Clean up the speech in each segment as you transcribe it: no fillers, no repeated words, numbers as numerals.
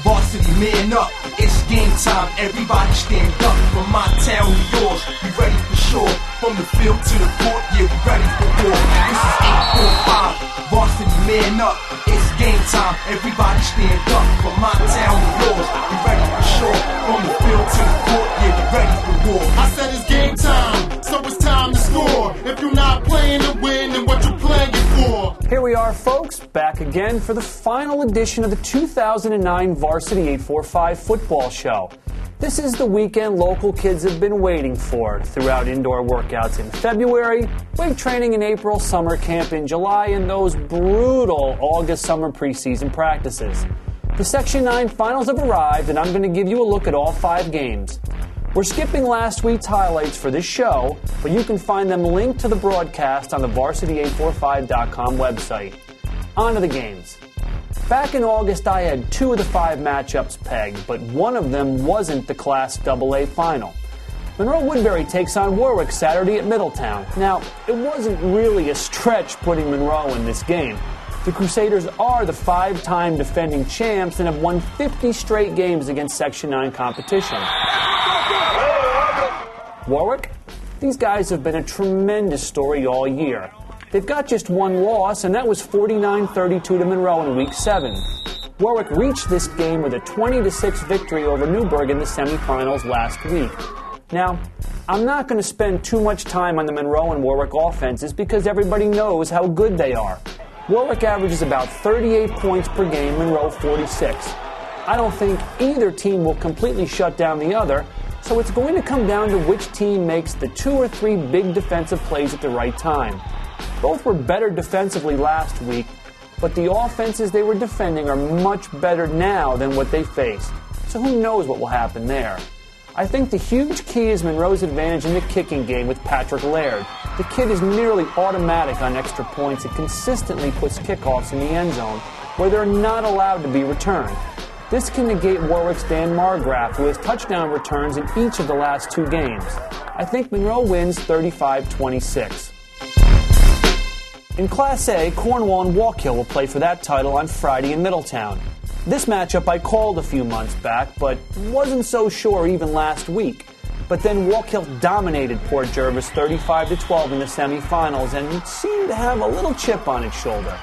Varsity man up, it's game time. Everybody stand up. From my town to yours, we ready for sure. From the field to the court, yeah, we ready for war. This is 845, varsity man up. It's game time. Everybody stand up. From my town to yours, we ready for sure. From the field to the court, yeah, we ready for war. I said it's game time, so it's time to score. If you're not playing to win, then what you playing for? Here we are, folks, back again for the final edition of the 2009 Varsity 845 Football Show. This is the weekend local kids have been waiting for, throughout indoor workouts in February, weight training in April, summer camp in July, and those brutal August summer preseason practices. The Section 9 finals have arrived, and I'm going to give you a look at all 5 games. We're skipping last week's highlights for this show, but you can find them linked to the broadcast on the varsity845.com website. On to the games. Back in August, I had 2 of the 5 matchups pegged, but one of them wasn't the Class AA final. Monroe Woodbury takes on Warwick Saturday at Middletown. Now, it wasn't really a stretch putting Monroe in this game. The Crusaders are the 5-time defending champs and have won 50 straight games against Section 9 competition. Warwick? These guys have been a tremendous story all year. They've got just 1 loss, and that was 49-32 to Monroe in Week 7. Warwick reached this game with a 20-6 victory over Newburgh in the semifinals last week. Now, I'm not going to spend too much time on the Monroe and Warwick offenses because everybody knows how good they are. Warwick averages about 38 points per game, Monroe 46. I don't think either team will completely shut down the other, so it's going to come down to which team makes the 2 or 3 big defensive plays at the right time. Both were better defensively last week, but the offenses they were defending are much better now than what they faced. So who knows what will happen there. I think the huge key is Monroe's advantage in the kicking game with Patrick Laird. The kid is nearly automatic on extra points and consistently puts kickoffs in the end zone where they're not allowed to be returned. This can negate Warwick's Dan Margraf, who has touchdown returns in each of the last 2 games. I think Monroe wins 35-26. In Class A, Cornwall and Wallkill will play for that title on Friday in Middletown. This matchup I called a few months back, but wasn't so sure even last week. But then Wallkill dominated Port Jervis 35-12 in the semifinals and seemed to have a little chip on its shoulder.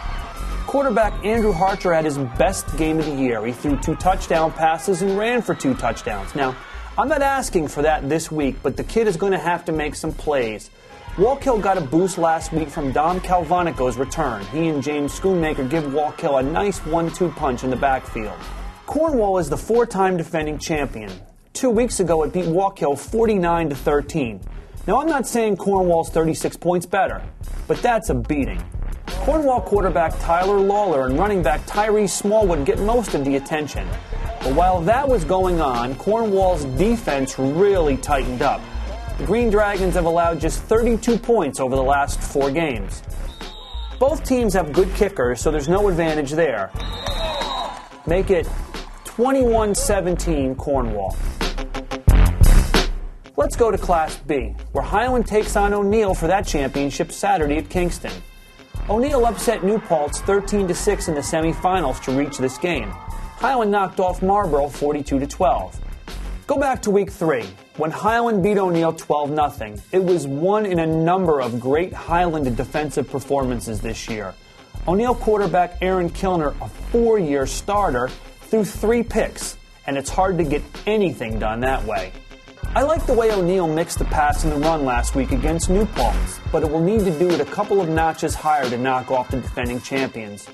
Quarterback Andrew Harcher had his best game of the year. He threw 2 touchdown passes and ran for 2 touchdowns. Now, I'm not asking for that this week, but the kid is going to have to make some plays. Wallkill got a boost last week from Dom Calvonico's return. He and James Schoonmaker give Wallkill a nice 1-2 punch in the backfield. Cornwall is the 4-time defending champion. 2 weeks ago, it beat Wallkill 49-13. Now, I'm not saying Cornwall's 36 points better, but that's a beating. Cornwall quarterback Tyler Lawler and running back Tyrese Smallwood get most of the attention. But while that was going on, Cornwall's defense really tightened up. The Green Dragons have allowed just 32 points over the last 4 games. Both teams have good kickers, so there's no advantage there. Make it 21-17 Cornwall. Let's go to Class B, where Highland takes on O'Neill for that championship Saturday at Kingston. O'Neill upset New Paltz 13-6 in the semifinals to reach this game. Highland knocked off Marlborough 42-12. Go back to Week 3, when Highland beat O'Neill 12-0. It was one in a number of great Highland defensive performances this year. O'Neill quarterback Aaron Kilner, a 4-year starter, threw 3 picks, and it's hard to get anything done that way. I like the way O'Neill mixed the pass and the run last week against New Paltz, but it will need to do it a couple of notches higher to knock off the defending champions.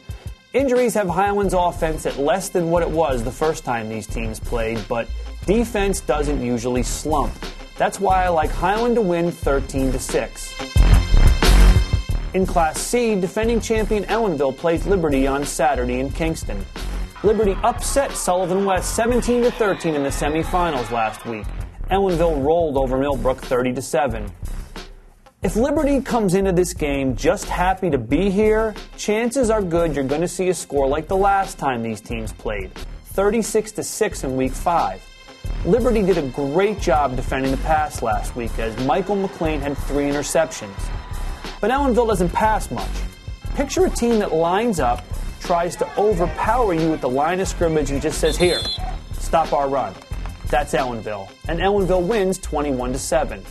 Injuries have Highland's offense at less than what it was the first time these teams played, but defense doesn't usually slump. That's why I like Highland to win 13-6. In Class C, defending champion Ellenville plays Liberty on Saturday in Kingston. Liberty upset Sullivan West 17-13 in the semifinals last week. Ellenville rolled over Millbrook 30-7. If Liberty comes into this game just happy to be here, chances are good you're going to see a score like the last time these teams played, 36-6 in Week 5. Liberty did a great job defending the pass last week as Michael McLean had 3 interceptions. But Ellenville doesn't pass much. Picture a team that lines up, tries to overpower you at the line of scrimmage and just says, "Here, stop our run." That's Ellenville, and Ellenville wins 21-7.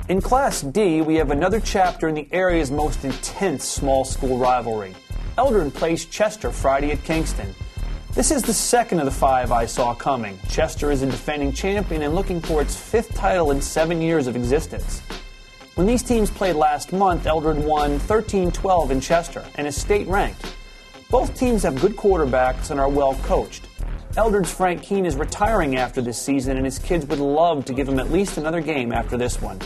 In Class D, we have another chapter in the area's most intense small school rivalry. Eldred plays Chester Friday at Kingston. This is the second of the 5 I saw coming. Chester is a defending champion and looking for its 5th title in 7 years of existence. When these teams played last month, Eldred won 13-12 in Chester and is state-ranked. Both teams have good quarterbacks and are well coached. Eldred's Frank Keene is retiring after this season, and his kids would love to give him at least another game after this one.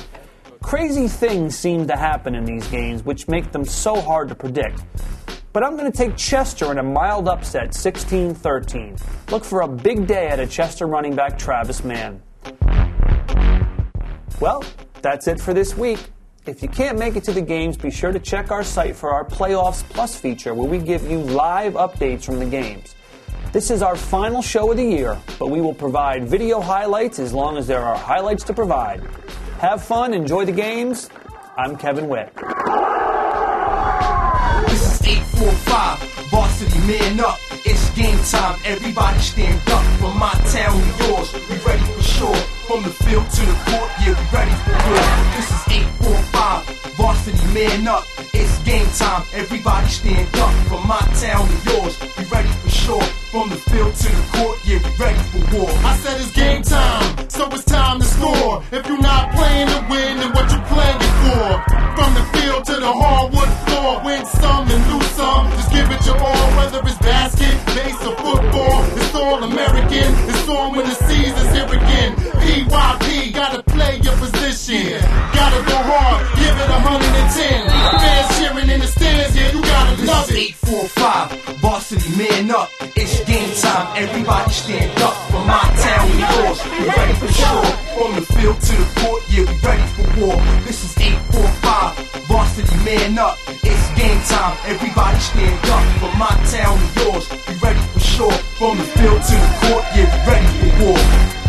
Crazy things seem to happen in these games, which make them so hard to predict. But I'm going to take Chester in a mild upset, 16-13. Look for a big day out of Chester running back Travis Mann. Well, that's it for this week. If you can't make it to the games, be sure to check our site for our Playoffs Plus feature, where we give you live updates from the games. This is our final show of the year, but we will provide video highlights as long as there are highlights to provide. Have fun, enjoy the games. I'm Kevin Witt. This is 845, varsity man up. It's game time, everybody stand up. From my town to yours, we ready for sure. From the field to the court, yeah, we ready for war. This is 845, varsity man up. It's game time, everybody stand up. From my town to yours, we ready for sure. From the field to the court, yeah, we ready for war. I said it's game time, so it's time to score. If you're not playing to win, then what you playing it for? From the field to the hardwood floor, win some and lose some. Just give it your all, whether it's basket, base, or football. It's all American. It's on when the season's here again. PYP, gotta play your position. Gotta go hard, give it 110. Fans cheering in the stands, yeah, you gotta love it. 845, varsity man up. It's game time, everybody stand up. From my town to yours, we ready for sure. From the field to the court, yeah, we ready for war. This is 845, varsity man up. It's game time, everybody stand up. From my town to yours, we ready for sure. From the field to the court, yeah, we ready for war.